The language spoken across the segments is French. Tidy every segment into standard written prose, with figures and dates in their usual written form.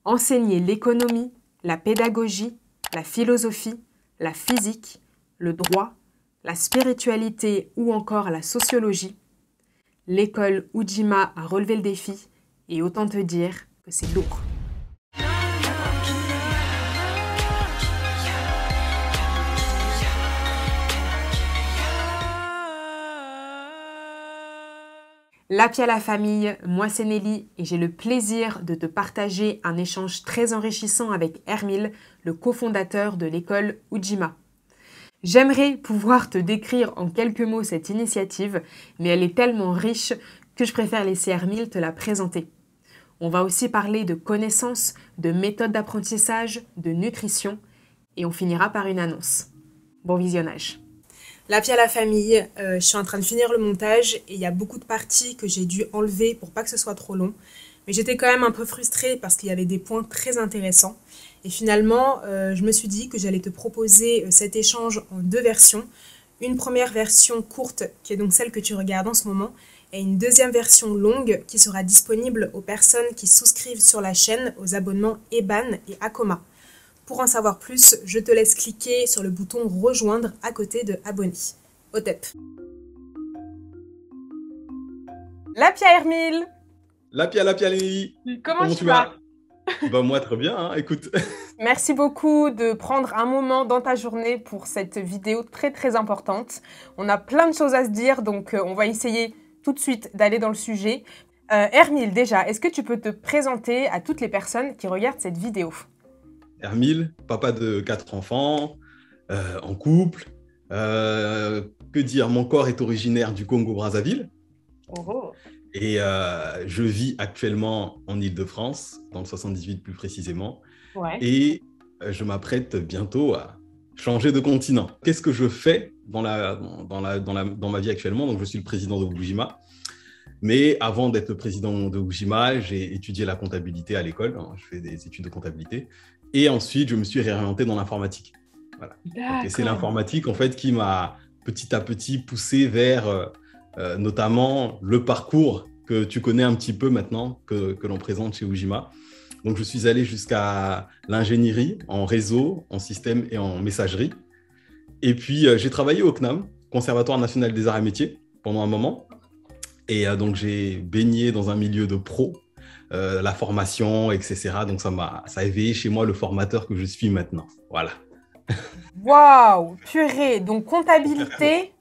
Enseigner l'économie, la pédagogie, la philosophie, la physique, le droit, la spiritualité ou encore la sociologie. L'école Ujima a relevé le défi et autant te dire que c'est lourd. Lapi à la famille, moi c'est Nelly et j'ai le plaisir de te partager un échange très enrichissant avec Hermile, le cofondateur de l'école Ujima. J'aimerais pouvoir te décrire en quelques mots cette initiative, mais elle est tellement riche que je préfère laisser Hermile te la présenter. On va aussi parler de connaissances, de méthodes d'apprentissage, de nutrition et on finira par une annonce. Bon visionnage. Lapi à la famille, je suis en train de finir le montage et il y a beaucoup de parties que j'ai dû enlever pour pas que ce soit trop long. Mais j'étais quand même un peu frustrée parce qu'il y avait des points très intéressants. Et finalement, je me suis dit que j'allais te proposer cet échange en deux versions. Une première version courte, qui est donc celle que tu regardes en ce moment, et une deuxième version longue qui sera disponible aux personnes qui souscrivent sur la chaîne aux abonnements Eban et Akoma. Pour en savoir plus, je te laisse cliquer sur le bouton rejoindre à côté de abonner. Au TEP. Lapi à Hermile. Lapi à Nelly. Comment tu vas? Moi, très bien, hein, écoute. Merci beaucoup de prendre un moment dans ta journée pour cette vidéo très très importante. On a plein de choses à se dire, donc on va essayer tout de suite d'aller dans le sujet. Hermile, déjà, est-ce que tu peux te présenter à toutes les personnes qui regardent cette vidéo? Hermile, papa de 4 enfants, en couple. Que dire, mon corps est originaire du Congo-Brazzaville. Oh. Et je vis actuellement en Île-de-France, dans le 78 plus précisément. Ouais. Et je m'apprête bientôt à changer de continent. Qu'est-ce que je fais dans ma vie actuellement? Donc, je suis le président de Ujima. Mais avant d'être le président de Ujima, j'ai étudié la comptabilité à l'école. Je fais des études de comptabilité. Et ensuite, je me suis réorienté dans l'informatique. Voilà. Et c'est l'informatique, en fait, qui m'a petit à petit poussé vers notamment le parcours que tu connais un petit peu maintenant, que l'on présente chez Ujima. Donc, je suis allé jusqu'à l'ingénierie en réseau, en système et en messagerie. Et puis, j'ai travaillé au CNAM, Conservatoire national des arts et métiers, pendant un moment. Et donc, j'ai baigné dans un milieu de pro, la formation, etc. Donc, ça a éveillé chez moi le formateur que je suis maintenant. Voilà. Waouh, purée. Donc, comptabilité,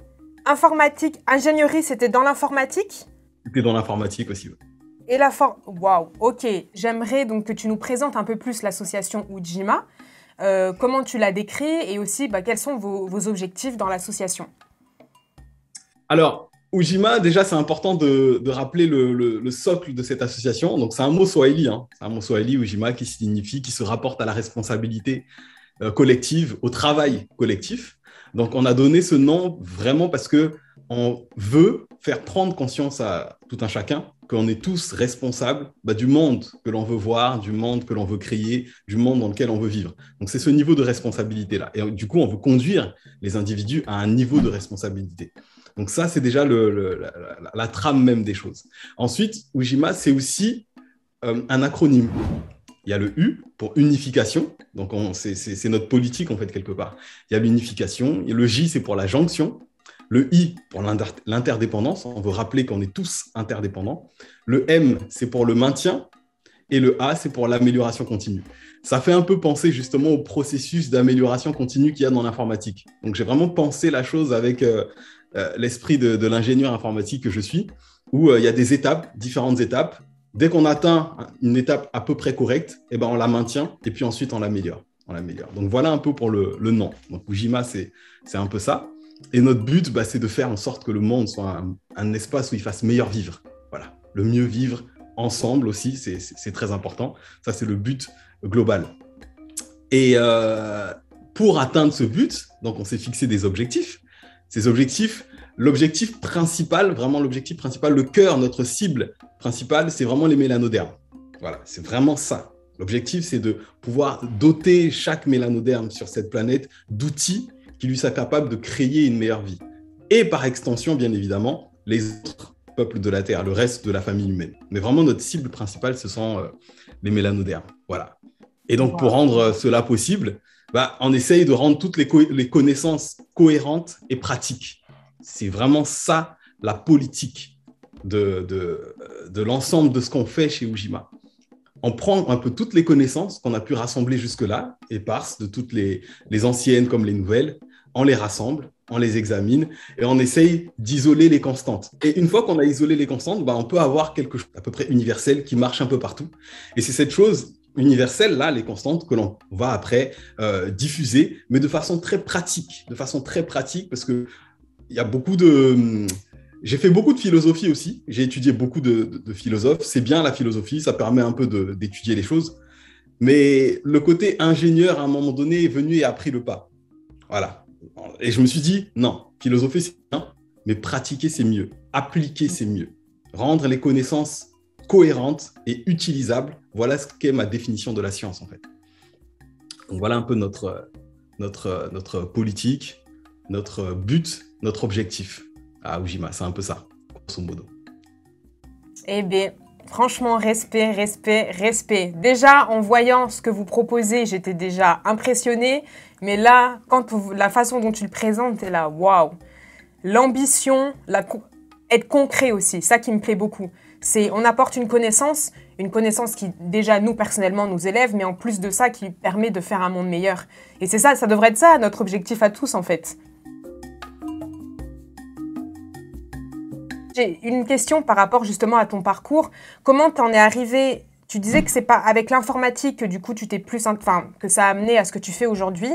informatique, ingénierie, c'était dans l'informatique? C'était dans l'informatique aussi, oui. Et waouh, ok. J'aimerais donc que tu nous présentes un peu plus l'association Ujima. Comment tu l'as décrit et aussi quels sont vos objectifs dans l'association? Alors, Ujima, déjà, c'est important de rappeler le socle de cette association. Donc, c'est un mot swahili, hein. C'est un mot swahili, Ujima, qui se rapporte à la responsabilité collective, au travail collectif. Donc, on a donné ce nom vraiment parce qu'on veut faire prendre conscience à tout un chacun qu'on est tous responsables du monde que l'on veut voir, du monde que l'on veut créer, du monde dans lequel on veut vivre. Donc, c'est ce niveau de responsabilité-là. Et du coup, on veut conduire les individus à un niveau de responsabilité. Donc, ça, c'est déjà la trame même des choses. Ensuite, Ujima, c'est aussi un acronyme. Il y a le U pour unification, donc c'est notre politique en fait quelque part. Il y a l'unification, le J c'est pour la jonction, le I pour l'interdépendance, on veut rappeler qu'on est tous interdépendants, le M c'est pour le maintien et le A c'est pour l'amélioration continue. Ça fait un peu penser justement au processus d'amélioration continue qu'il y a dans l'informatique. Donc j'ai vraiment pensé la chose avec l'esprit de l'ingénieur informatique que je suis, où il y a des étapes, différentes étapes. Dès qu'on atteint une étape à peu près correcte, on la maintient et puis ensuite on l'améliore. Donc voilà un peu pour le nom. Donc Ujima, c'est un peu ça. Et notre but, c'est de faire en sorte que le monde soit un espace où il fasse meilleur vivre. Voilà, le mieux vivre ensemble aussi, c'est très important. Ça, c'est le but global. Et pour atteindre ce but, donc on s'est fixé des objectifs. Ces objectifs, l'objectif principal, le cœur, notre cible principale, c'est vraiment les mélanodermes. Voilà, c'est vraiment ça. L'objectif, c'est de pouvoir doter chaque mélanoderme sur cette planète d'outils qui lui soient capables de créer une meilleure vie. Et par extension, bien évidemment, les autres peuples de la Terre, le reste de la famille humaine. Mais vraiment, notre cible principale, ce sont les mélanodermes. Voilà. Et donc, pour rendre cela possible, on essaye de rendre toutes les connaissances cohérentes et pratiques. C'est vraiment ça, la politique de l'ensemble de ce qu'on fait chez Ujima. On prend un peu toutes les connaissances qu'on a pu rassembler jusque-là, éparses de toutes les anciennes comme les nouvelles, on les rassemble, on les examine et on essaye d'isoler les constantes. Et une fois qu'on a isolé les constantes, on peut avoir quelque chose à peu près universel qui marche un peu partout. Et c'est cette chose universelle, là, les constantes, que l'on va après diffuser, mais de façon très pratique, parce qu'il y a beaucoup de... J'ai fait beaucoup de philosophie aussi, j'ai étudié beaucoup de philosophes. C'est bien la philosophie, ça permet un peu d'étudier les choses. Mais le côté ingénieur, à un moment donné, est venu et a pris le pas. Voilà. Et je me suis dit, non, philosopher, c'est bien, mais pratiquer, c'est mieux. Appliquer, c'est mieux. Rendre les connaissances cohérentes et utilisables, voilà ce qu'est ma définition de la science, en fait. Donc voilà un peu notre politique, notre but, notre objectif à Ujima. C'est un peu ça, grosso modo. Eh bien, franchement, respect. Déjà, en voyant ce que vous proposez, j'étais déjà impressionnée. Mais là, la façon dont tu le présentes, t'es là, waouh. L'ambition, être concret aussi, ça qui me plaît beaucoup. On apporte une connaissance qui déjà nous personnellement nous élève, mais en plus de ça qui permet de faire un monde meilleur. Et c'est ça devrait être ça notre objectif à tous en fait. J'ai une question par rapport justement à ton parcours. Comment t'en es arrivé? Tu disais que c'est pas avec l'informatique que du coup tu t'es que ça a amené à ce que tu fais aujourd'hui.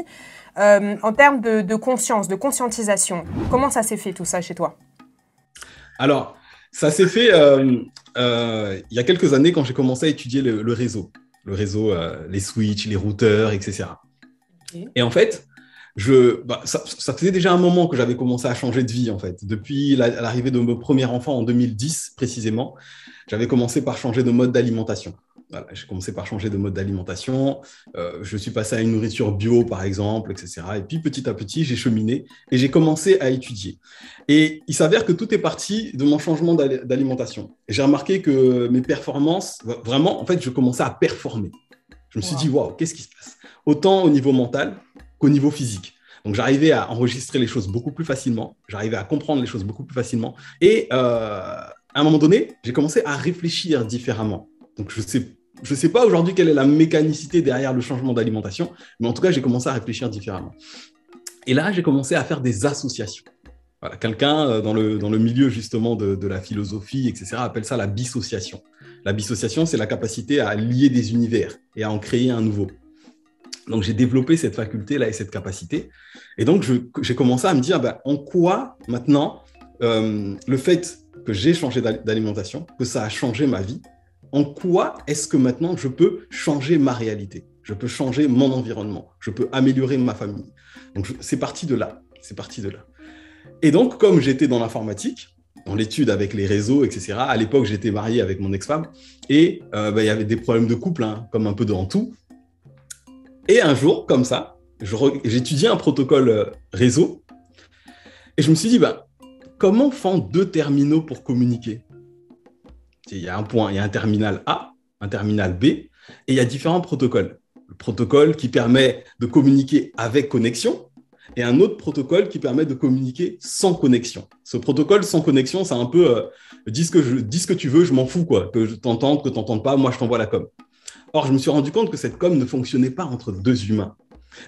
En termes de conscience, de conscientisation, comment ça s'est fait tout ça chez toi? Alors, ça s'est fait il y a quelques années quand j'ai commencé à étudier le réseau. Le réseau, les switches, les routeurs, etc. Okay. Et en fait, ça faisait déjà un moment que j'avais commencé à changer de vie, en fait. Depuis l'arrivée de mon premier enfant en 2010, précisément, j'avais commencé par changer de mode d'alimentation. Voilà, j'ai commencé par changer de mode d'alimentation. Je suis passé à une nourriture bio, par exemple, etc. Et puis, petit à petit, j'ai cheminé et j'ai commencé à étudier. Et il s'avère que tout est parti de mon changement d'alimentation. Et j'ai remarqué que mes performances, vraiment, en fait, je commençais à performer. Je me suis dit, waouh, qu'est-ce qui se passe? Autant au niveau mental qu'au niveau physique. Donc, j'arrivais à enregistrer les choses beaucoup plus facilement. J'arrivais à comprendre les choses beaucoup plus facilement. Et à un moment donné, j'ai commencé à réfléchir différemment. Donc, je sais pas aujourd'hui quelle est la mécanicité derrière le changement d'alimentation, mais en tout cas, j'ai commencé à réfléchir différemment. Et là, j'ai commencé à faire des associations. Voilà, quelqu'un dans le milieu justement de la philosophie, etc., appelle ça la dissociation. La dissociation, c'est la capacité à lier des univers et à en créer un nouveau. Donc, j'ai développé cette faculté-là et cette capacité. Et donc, j'ai commencé à me dire, en quoi maintenant, le fait que j'ai changé d'alimentation, que ça a changé ma vie, en quoi est-ce que maintenant je peux changer ma réalité? Je peux changer mon environnement. Je peux améliorer ma famille. Donc, c'est parti de là. Et donc, comme j'étais dans l'informatique, dans l'étude avec les réseaux, etc., à l'époque, j'étais marié avec mon ex-femme et il y avait des problèmes de couple, comme un peu dans tout. Et un jour, comme ça, j'étudiais un protocole réseau et je me suis dit, comment font deux terminaux pour communiquer? Il y a un point, il y a un terminal A, un terminal B, et il y a différents protocoles. Le protocole qui permet de communiquer avec connexion et un autre protocole qui permet de communiquer sans connexion. Ce protocole sans connexion, c'est un peu dis ce que tu veux, je m'en fous, quoi. Que je t'entende, que tu n'entendes pas, moi je t'envoie la com. Or, je me suis rendu compte que cette com ne fonctionnait pas entre deux humains,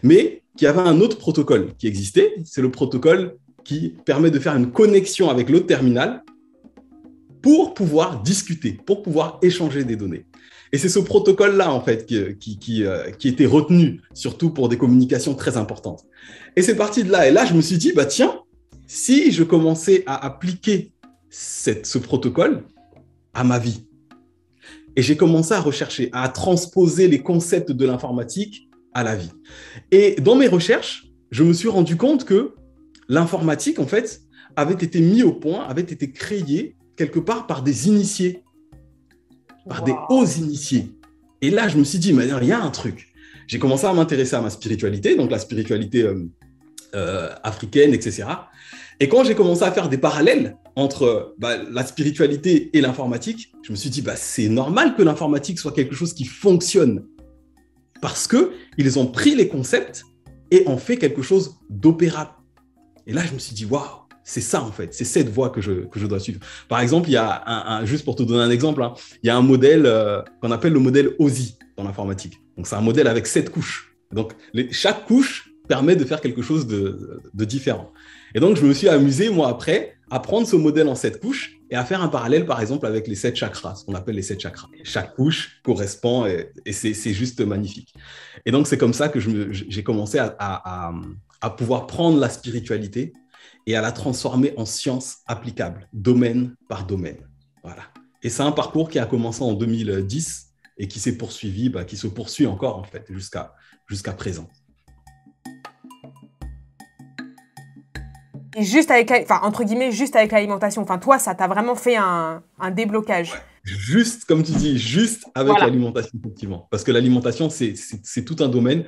mais qu'il y avait un autre protocole qui existait. C'est le protocole qui permet de faire une connexion avec l'autre terminal pour pouvoir discuter, pour pouvoir échanger des données. Et c'est ce protocole-là, en fait, qui était retenu, surtout pour des communications très importantes. Et c'est parti de là. Et là, je me suis dit, tiens, si je commençais à appliquer ce protocole à ma vie, et j'ai commencé à rechercher, à transposer les concepts de l'informatique à la vie. Et dans mes recherches, je me suis rendu compte que l'informatique, en fait, avait été mis au point, avait été créée quelque part par des initiés, par des hauts initiés. Et là, je me suis dit, mais il y a un truc. J'ai commencé à m'intéresser à ma spiritualité, donc la spiritualité africaine, etc. Et quand j'ai commencé à faire des parallèles entre la spiritualité et l'informatique, je me suis dit, c'est normal que l'informatique soit quelque chose qui fonctionne parce qu'ils ont pris les concepts et ont fait quelque chose d'opérable. Et là, je me suis dit, waouh, c'est ça en fait, c'est cette voie que je dois suivre. Par exemple, il y a juste pour te donner un exemple, hein, il y a un modèle qu'on appelle le modèle OSI dans l'informatique. Donc, c'est un modèle avec 7 couches. Donc, chaque couche permet de faire quelque chose de différent. Et donc, je me suis amusé, moi, après, à prendre ce modèle en 7 couches et à faire un parallèle, par exemple, avec les 7 chakras, ce qu'on appelle les 7 chakras. Chaque couche correspond et c'est juste magnifique. Et donc, c'est comme ça que j'ai commencé à pouvoir prendre la spiritualité et à la transformer en science applicable, domaine par domaine. Voilà. Et c'est un parcours qui a commencé en 2010 et qui s'est poursuivi, qui se poursuit encore, en fait, jusqu'à présent. Et juste avec, entre guillemets, juste avec l'alimentation. Enfin, toi, ça t'a vraiment fait un déblocage. Juste, comme tu dis, juste avec l'alimentation, effectivement. Parce que l'alimentation, c'est tout un domaine.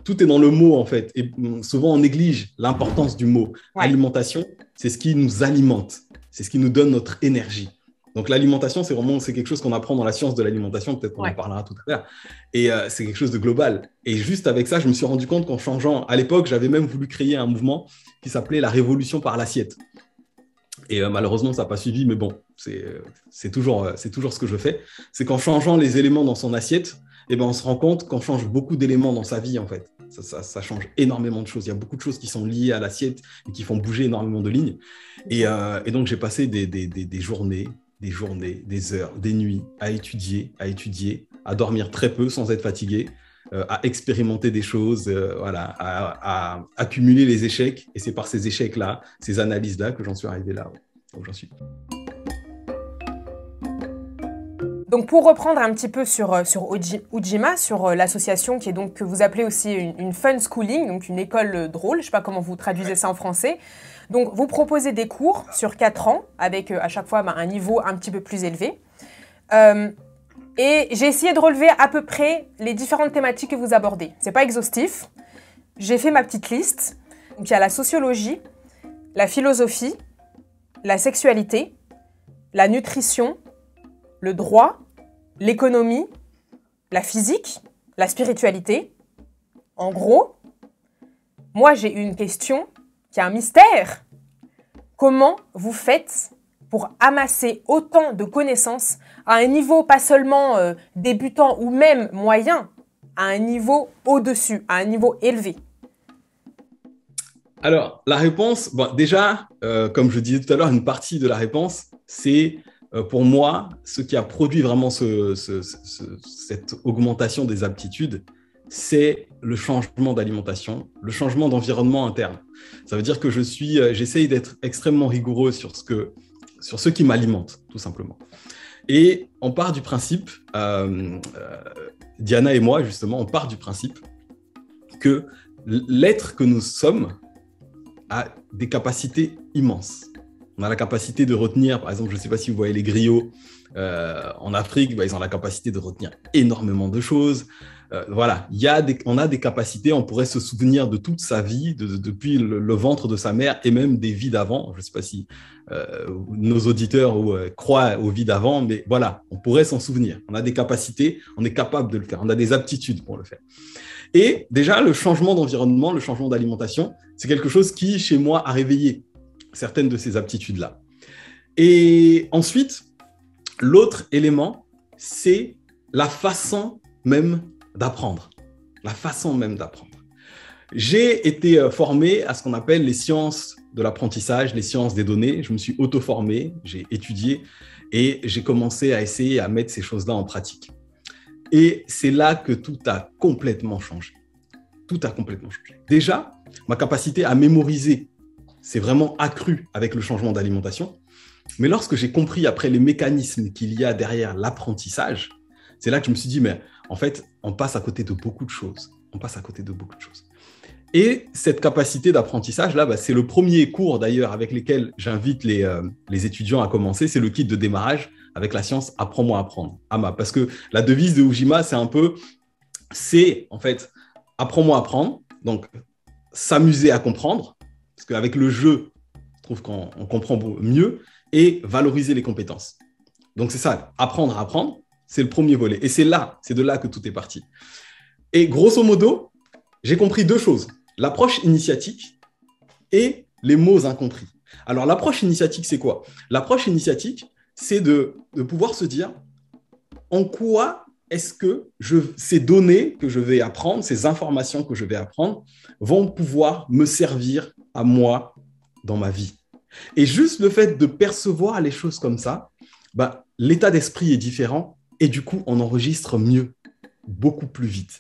Tout est dans le mot, en fait. Et souvent, on néglige l'importance du mot. Ouais. Alimentation, c'est ce qui nous alimente. C'est ce qui nous donne notre énergie. Donc, l'alimentation, c'est quelque chose qu'on apprend dans la science de l'alimentation. Peut-être qu'on en parlera tout à l'heure. Et c'est quelque chose de global. Et juste avec ça, je me suis rendu compte qu'en changeant, à l'époque, j'avais même voulu créer un mouvement qui s'appelait la révolution par l'assiette. Et malheureusement, ça n'a pas suivi, mais bon, c'est toujours ce que je fais. C'est qu'en changeant les éléments dans son assiette, on se rend compte qu'on change beaucoup d'éléments dans sa vie, en fait. Ça change énormément de choses. Il y a beaucoup de choses qui sont liées à l'assiette et qui font bouger énormément de lignes. Et donc, j'ai passé des journées, des heures, des nuits à étudier, à dormir très peu sans être fatigué, à expérimenter des choses, à accumuler les échecs. Et c'est par ces échecs-là, ces analyses-là, que j'en suis arrivé là où j'en suis. Donc, pour reprendre un petit peu sur Ujima, sur l'association qui est donc, que vous appelez aussi une fun schooling, donc une école drôle, je ne sais pas comment vous traduisez ça en français. Donc, vous proposez des cours sur 4 ans, avec à chaque fois un niveau un petit peu plus élevé. Et j'ai essayé de relever à peu près les différentes thématiques que vous abordez. Ce n'est pas exhaustif. J'ai fait ma petite liste. Donc, il y a la sociologie, la philosophie, la sexualité, la nutrition, le droit, l'économie, la physique, la spiritualité. En gros, moi, j'ai une question qui est un mystère. Comment vous faites pour amasser autant de connaissances à un niveau pas seulement débutant ou même moyen, à un niveau au-dessus, à un niveau élevé? Alors, la réponse, déjà, comme je disais tout à l'heure, une partie de la réponse, c'est pour moi, ce qui a produit vraiment cette augmentation des aptitudes, c'est le changement d'alimentation, le changement d'environnement interne. Ça veut dire que j'essaye d'être extrêmement rigoureux sur ce qui m'alimente, tout simplement. Et on part du principe, Diana et moi, justement, on part du principe que l'être que nous sommes a des capacités immenses. On a la capacité de retenir, par exemple, je ne sais pas si vous voyez les griots en Afrique, ils ont la capacité de retenir énormément de choses. Voilà, on a des capacités, on pourrait se souvenir de toute sa vie, depuis le ventre de sa mère et même des vies d'avant. Je ne sais pas si nos auditeurs croient aux vies d'avant, mais voilà, on pourrait s'en souvenir. On a des capacités, on est capable de le faire, on a des aptitudes pour le faire. Et déjà, le changement d'environnement, le changement d'alimentation, c'est quelque chose qui, chez moi, a réveillé certaines de ces aptitudes-là. Et ensuite, l'autre élément, c'est la façon même d'apprendre. La façon même d'apprendre. J'ai été formé à ce qu'on appelle les sciences de l'apprentissage, les sciences des données. Je me suis auto-formé, j'ai étudié et j'ai commencé à essayer à mettre ces choses-là en pratique. Et c'est là que tout a complètement changé. Tout a complètement changé. Déjà, ma capacité à mémoriser s'est vraiment accrue avec le changement d'alimentation. Mais lorsque j'ai compris après les mécanismes qu'il y a derrière l'apprentissage, c'est là que je me suis dit, mais en fait, on passe à côté de beaucoup de choses. On passe à côté de beaucoup de choses. Et cette capacité d'apprentissage-là, c'est le premier cours d'ailleurs avec lequel j'invite les étudiants à commencer. C'est le kit de démarrage avec la science « Apprends-moi à apprendre ». AMA. Parce que la devise de Ujima, c'est en fait, apprends-moi à apprendre. Donc, s'amuser à comprendre. Parce qu'avec le jeu, je trouve qu'on comprend mieux. et valoriser les compétences. Donc, c'est ça, apprendre à apprendre, c'est le premier volet. Et c'est de là que tout est parti. Et grosso modo, j'ai compris deux choses. L'approche initiatique et les mots incompris. Alors, l'approche initiatique, c'est quoi? L'approche initiatique, c'est de pouvoir se dire en quoi est-ce que ces données que je vais apprendre, ces informations que je vais apprendre, vont pouvoir me servir à moi dans ma vie. Et juste le fait de percevoir les choses comme ça, bah, l'état d'esprit est différent et du coup, on enregistre mieux, beaucoup plus vite.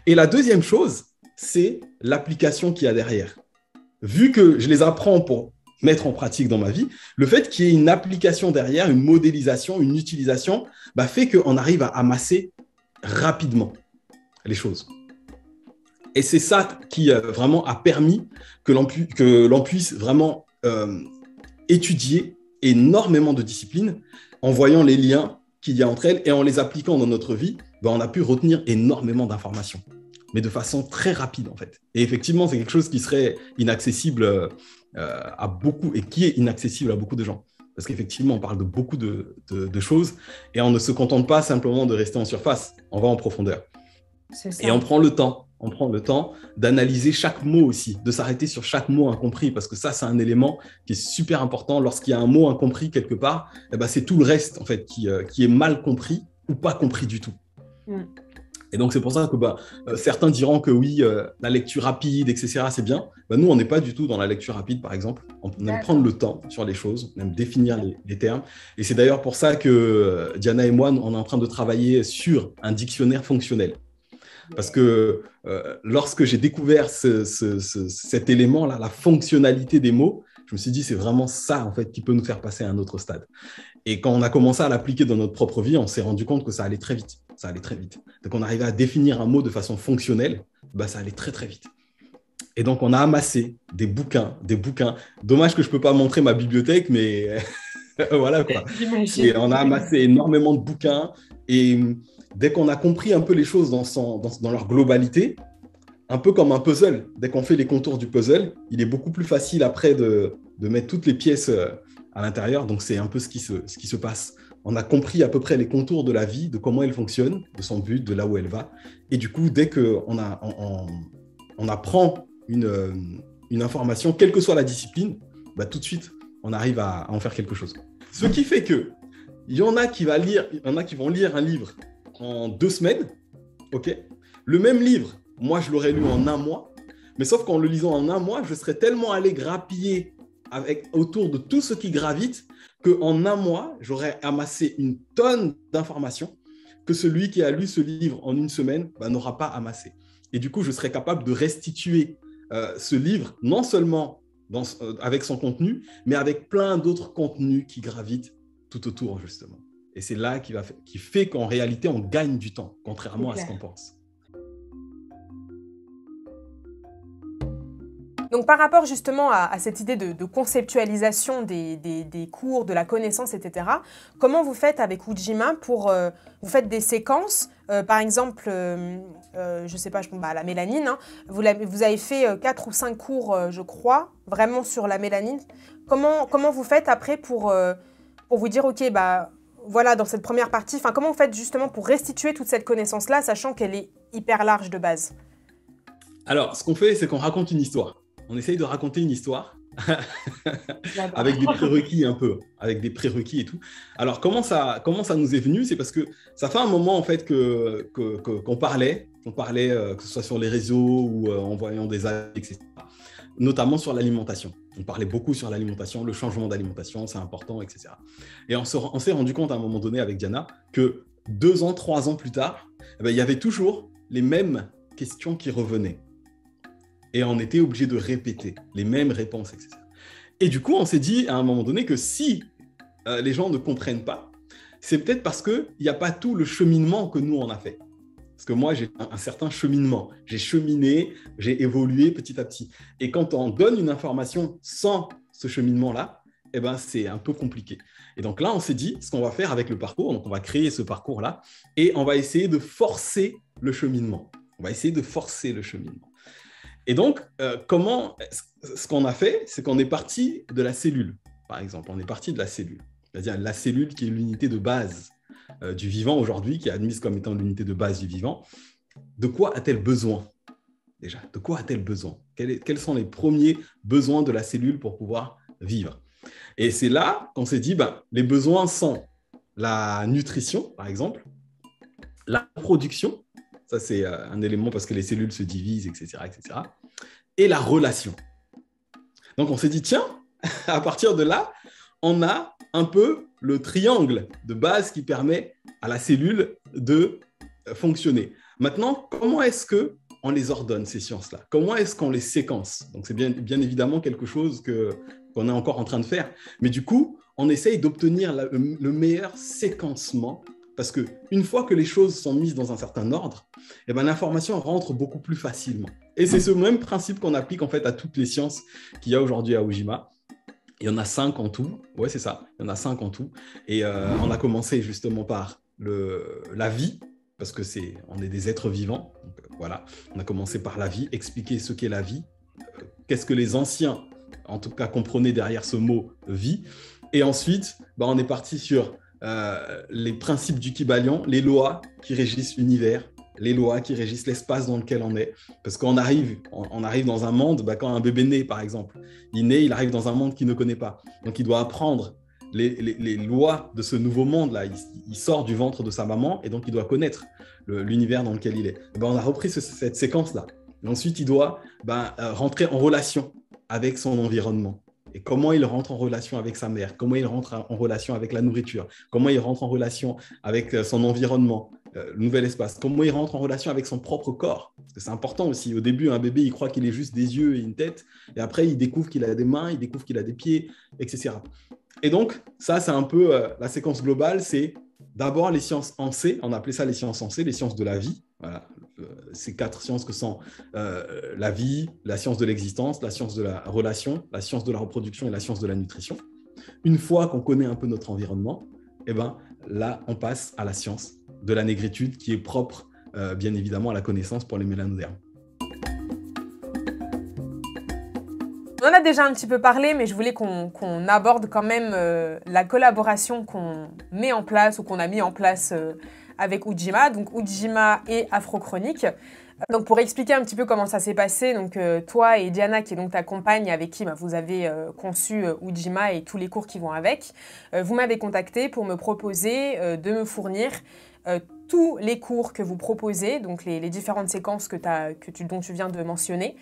Et la deuxième chose, c'est l'application qu'il y a derrière. Vu que je les apprends pour mettre en pratique dans ma vie, le fait qu'il y ait une application derrière, une modélisation, une utilisation, bah, fait qu'on arrive à amasser rapidement les choses. Et c'est ça qui vraiment a permis que l'on puisse vraiment étudier énormément de disciplines en voyant les liens qu'il y a entre elles et en les appliquant dans notre vie, bah, on a pu retenir énormément d'informations, mais de façon très rapide en fait. Et effectivement, c'est quelque chose qui serait inaccessible à beaucoup et qui est inaccessible à beaucoup de gens. Parce qu'effectivement, on parle de beaucoup de choses et on ne se contente pas simplement de rester en surface, on va en profondeur. Et on prend le temps d'analyser chaque mot aussi, de s'arrêter sur chaque mot incompris, parce que ça, c'est un élément qui est super important. Lorsqu'il y a un mot incompris quelque part, eh ben, c'est tout le reste en fait, qui est mal compris ou pas compris du tout. Et donc, c'est pour ça que certains diront que oui, la lecture rapide, etc., c'est bien. Nous, on n'est pas du tout dans la lecture rapide, par exemple. On aime prendre le temps sur les choses, on aime définir les termes. Et c'est d'ailleurs pour ça que Diana et moi, on est en train de travailler sur un dictionnaire fonctionnel. Parce que lorsque j'ai découvert cet élément-là, la fonctionnalité des mots, je me suis dit, c'est vraiment ça, en fait, qui peut nous faire passer à un autre stade. Et quand on a commencé à l'appliquer dans notre propre vie, on s'est rendu compte que ça allait très vite. Ça allait très vite. Donc, on arrivait à définir un mot de façon fonctionnelle, ça allait très, très vite. Et donc, on a amassé des bouquins. Dommage que je ne peux pas montrer ma bibliothèque, mais voilà quoi. Et on a amassé énormément de bouquins. Et dès qu'on a compris un peu les choses dans leur globalité, un peu comme un puzzle, dès qu'on fait les contours du puzzle, il est beaucoup plus facile après de mettre toutes les pièces à l'intérieur. Donc, c'est un peu ce qui se passe. On a compris à peu près les contours de la vie, de comment elle fonctionne, de son but, de là où elle va. Et du coup, dès qu'on apprend une information, quelle que soit la discipline, tout de suite, on arrive à en faire quelque chose. Ce qui fait que il y en a qui vont lire un livre en 2 semaines. Ok. Le même livre, moi, je l'aurais lu en 1 mois. Mais sauf qu'en le lisant en 1 mois, je serais tellement allé grappiller autour de tout ce qui gravite qu'en 1 mois, j'aurais amassé une tonne d'informations que celui qui a lu ce livre en 1 semaine n'aura pas amassé. Et du coup, je serais capable de restituer ce livre, non seulement avec son contenu, mais avec plein d'autres contenus qui gravitent tout autour, justement. Et c'est là qui fait qu'en réalité, on gagne du temps, contrairement à ce qu'on pense. Donc, par rapport justement à cette idée de conceptualisation des cours, de la connaissance, etc., comment vous faites avec Ujima pour... vous faites des séquences, par exemple, je ne sais pas, la mélanine, hein, vous avez fait 4 ou 5 cours, je crois, vraiment sur la mélanine. Comment vous faites après pour vous dire, OK, voilà, dans cette première partie, comment vous faites justement pour restituer toute cette connaissance-là, sachant qu'elle est hyper large de base? Alors, ce qu'on fait, c'est qu'on raconte une histoire. On essaye de raconter une histoire avec des prérequis un peu, avec des prérequis et tout. Alors, comment ça nous est venu? C'est parce que ça fait un moment, en fait, qu'on parlait, que ce soit sur les réseaux ou en voyant des avis, etc., notamment sur l'alimentation. On parlait beaucoup sur l'alimentation, le changement d'alimentation, c'est important, etc. Et on s'est rendu compte à un moment donné avec Diana que 2 ans, 3 ans plus tard, il y avait toujours les mêmes questions qui revenaient. Et on était obligé de répéter les mêmes réponses, etc. Et du coup, on s'est dit à un moment donné que si les gens ne comprennent pas, c'est peut-être parce qu'il n'y a pas tout le cheminement que nous, on a fait. Parce que moi, j'ai un certain cheminement. J'ai cheminé, j'ai évolué petit à petit. Et quand on donne une information sans ce cheminement-là, c'est un peu compliqué. Et donc là, on s'est dit, ce qu'on va faire avec le parcours, donc on va créer ce parcours-là et on va essayer de forcer le cheminement. Et donc, ce qu'on a fait, c'est qu'on est parti de la cellule. par exemple. On est parti de la cellule. C'est-à-dire la cellule qui est l'unité de base du vivant aujourd'hui, qui est admise comme étant l'unité de base du vivant. De quoi a-t-elle besoin déjà? De quoi a-t-elle besoin? Quels sont les premiers besoins de la cellule pour pouvoir vivre? Et c'est là qu'on s'est dit, les besoins sont la nutrition, par exemple, la production, ça c'est un élément parce que les cellules se divisent, etc., etc., et la relation. Donc on s'est dit, tiens, à partir de là, on a un peu le triangle de base qui permet à la cellule de fonctionner. Maintenant, comment est-ce qu'on les ordonne, ces sciences-là? Comment est-ce qu'on les séquence? Donc c'est bien évidemment quelque chose qu'on est encore en train de faire. Mais du coup, on essaye d'obtenir le meilleur séquencement parce qu'une fois que les choses sont mises dans un certain ordre, eh ben, l'information rentre beaucoup plus facilement. Et c'est ce même principe qu'on applique en fait à toutes les sciences qu'il y a aujourd'hui à Ujima. Il y en a 5 en tout. Ouais, c'est ça. Il y en a 5 en tout. Et on a commencé justement par la vie, parce que on est des êtres vivants. Donc, voilà, on a commencé par la vie, expliquer ce qu'est la vie, qu'est-ce que les anciens, en tout cas, comprenaient derrière ce mot vie. Et ensuite, on est parti sur les principes du Kybalion, les lois qui régissent l'univers, les lois qui régissent l'espace dans lequel on est. Parce qu'on arrive dans un monde, quand un bébé naît, par exemple, il arrive dans un monde qu'il ne connaît pas. Donc, il doit apprendre les lois de ce nouveau monde-là. Il sort du ventre de sa maman et donc il doit connaître l'univers dans lequel il est. On a repris cette séquence-là. Et ensuite, il doit rentrer en relation avec son environnement. Et comment il rentre en relation avec sa mère, comment il rentre en relation avec la nourriture, comment il rentre en relation avec son environnement, le nouvel espace, comment il rentre en relation avec son propre corps. Parce que c'est important aussi. Au début, un bébé, il croit qu'il est juste des yeux et une tête. Et après, il découvre qu'il a des mains, il découvre qu'il a des pieds, etc. Et donc, ça, c'est un peu la séquence globale. C'est d'abord les sciences en C. On appelait ça les sciences en C, les sciences de la vie. Voilà. Ces 4 sciences que sont la vie, la science de l'existence, la science de la relation, la science de la reproduction et la science de la nutrition. Une fois qu'on connaît un peu notre environnement, là, on passe à la science de la négritude qui est propre, bien évidemment, à la connaissance pour les mélanodermes. On en a déjà un petit peu parlé, mais je voulais qu'on aborde quand même la collaboration qu'on met en place ou qu'on a mis en place avec Ujima, donc Ujima et Afrochronique. Donc pour expliquer un petit peu comment ça s'est passé, donc toi et Diana, qui est donc ta compagne avec qui vous avez conçu Ujima et tous les cours qui vont avec, vous m'avez contacté pour me proposer de me fournir tous les cours que vous proposez, donc les différentes séquences dont tu viens de mentionner.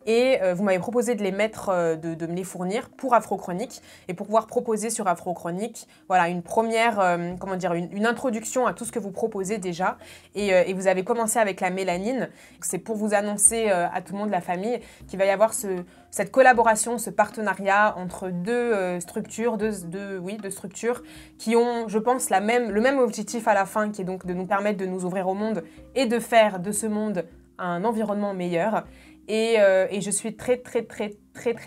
Et vous m'avez proposé de les mettre, de me les fournir pour Afrochronique et pour pouvoir proposer sur Afrochronique, voilà, une première, une introduction à tout ce que vous proposez déjà. Et vous avez commencé avec la mélanine. C'est pour vous annoncer à tout le monde, la famille, qu'il va y avoir cette collaboration, ce partenariat entre deux structures, deux structures qui ont, je pense, le même objectif à la fin, qui est donc de nous permettre de nous ouvrir au monde et de faire de ce monde un environnement meilleur. Et je suis très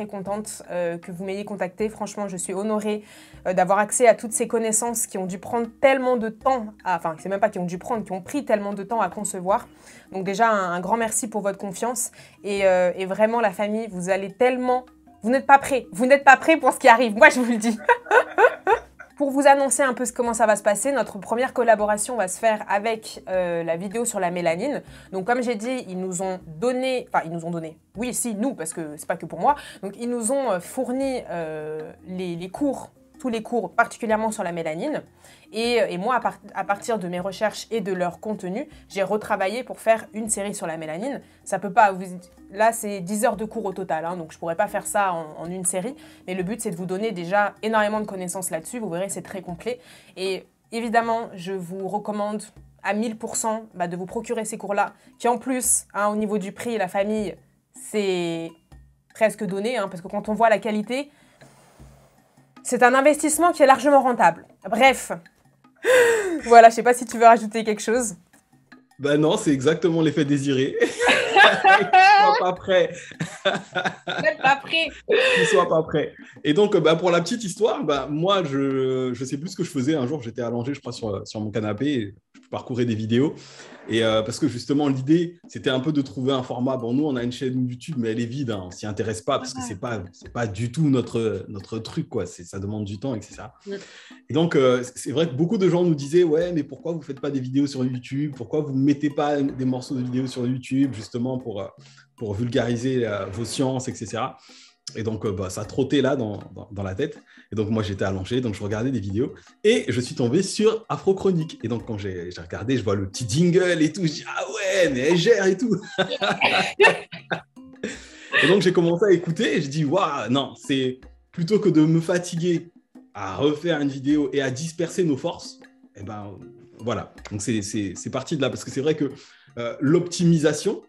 contente que vous m'ayez contactée. Franchement, je suis honorée d'avoir accès à toutes ces connaissances qui ont dû prendre tellement de temps, c'est même pas qui ont dû prendre, qui ont pris tellement de temps à concevoir. Donc déjà, un grand merci pour votre confiance. Et vraiment, la famille, vous allez tellement... Vous n'êtes pas prêts. Vous n'êtes pas prêts pour ce qui arrive. Moi, je vous le dis. Pour vous annoncer un peu comment ça va se passer, notre première collaboration va se faire avec la vidéo sur la mélanine. Donc comme j'ai dit, ils nous ont donné, oui si, nous, parce que c'est pas que pour moi, donc ils nous ont fourni les cours, tous les cours particulièrement sur la mélanine. Et moi, à partir de mes recherches et de leur contenu, j'ai retravaillé pour faire une série sur la mélanine. Ça peut pas... Là, c'est 10 heures de cours au total, hein, donc je pourrais pas faire ça en une série. Mais le but, c'est de vous donner déjà énormément de connaissances là-dessus. Vous verrez, c'est très complet. Et évidemment, je vous recommande à 1000% de vous procurer ces cours-là, qui en plus, hein, au niveau du prix et la famille, c'est presque donné, hein, parce que quand on voit la qualité, c'est un investissement qui est largement rentable. Bref, voilà, je sais pas si tu veux rajouter quelque chose. Non, c'est exactement l'effet désiré. Qu'ils soient pas prêts. Vous n'êtes pas prêts. Qu'ils soient pas prêts. Et donc, pour la petite histoire, moi, je sais plus ce que je faisais. Un jour, j'étais allongé, je crois, sur mon canapé, et je parcourais des vidéos. Et parce que justement, l'idée, c'était un peu de trouver un format. Bon, nous, on a une chaîne YouTube, mais elle est vide. Hein, on s'y intéresse pas parce que c'est pas du tout notre truc, quoi. Ça demande du temps, etc. Et donc, c'est vrai que beaucoup de gens nous disaient, ouais, mais pourquoi vous faites pas des vidéos sur YouTube? Pourquoi vous mettez pas des morceaux de vidéos sur YouTube, justement pour vulgariser vos sciences, etc. Et donc, ça trottait là dans la tête. Et donc, moi, j'étais allongé, donc je regardais des vidéos. Et je suis tombé sur Afro Chronique. Et donc, quand j'ai regardé, je vois le petit jingle et tout. Je dis, ah ouais, mais elle gère et tout. Et donc, j'ai commencé à écouter et je dis, waouh, non, c'est plutôt que de me fatiguer à refaire une vidéo et à disperser nos forces, et ben voilà. Donc, c'est parti de là. Parce que c'est vrai que l'optimisation,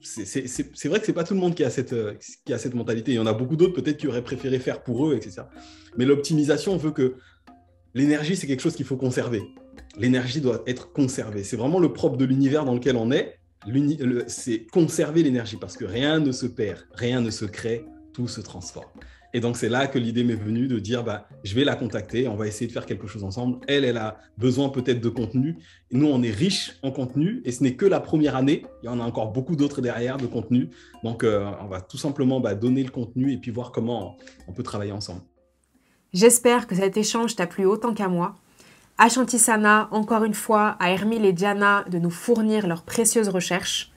c'est vrai que c'est pas tout le monde qui a cette mentalité. Il y en a beaucoup d'autres peut-être qui auraient préféré faire pour eux, etc. Mais l'optimisation veut que l'énergie, c'est quelque chose qu'il faut conserver. L'énergie doit être conservée. C'est vraiment le propre de l'univers dans lequel on est. C'est conserver l'énergie parce que rien ne se perd, rien ne se crée, tout se transforme. Et donc, c'est là que l'idée m'est venue de dire, je vais la contacter, on va essayer de faire quelque chose ensemble. Elle a besoin peut-être de contenu. Et nous, on est riche en contenu et ce n'est que la première année. Il y en a encore beaucoup d'autres derrière de contenu. Donc, on va tout simplement donner le contenu et puis voir comment on peut travailler ensemble. J'espère que cet échange t'a plu autant qu'à moi. Ashanti Sana, encore une fois, à Hermile et Diana de nous fournir leurs précieuses recherches.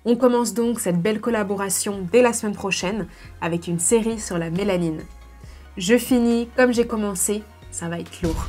On commence donc cette belle collaboration dès la semaine prochaine avec une série sur la mélanine. Je finis comme j'ai commencé, ça va être lourd.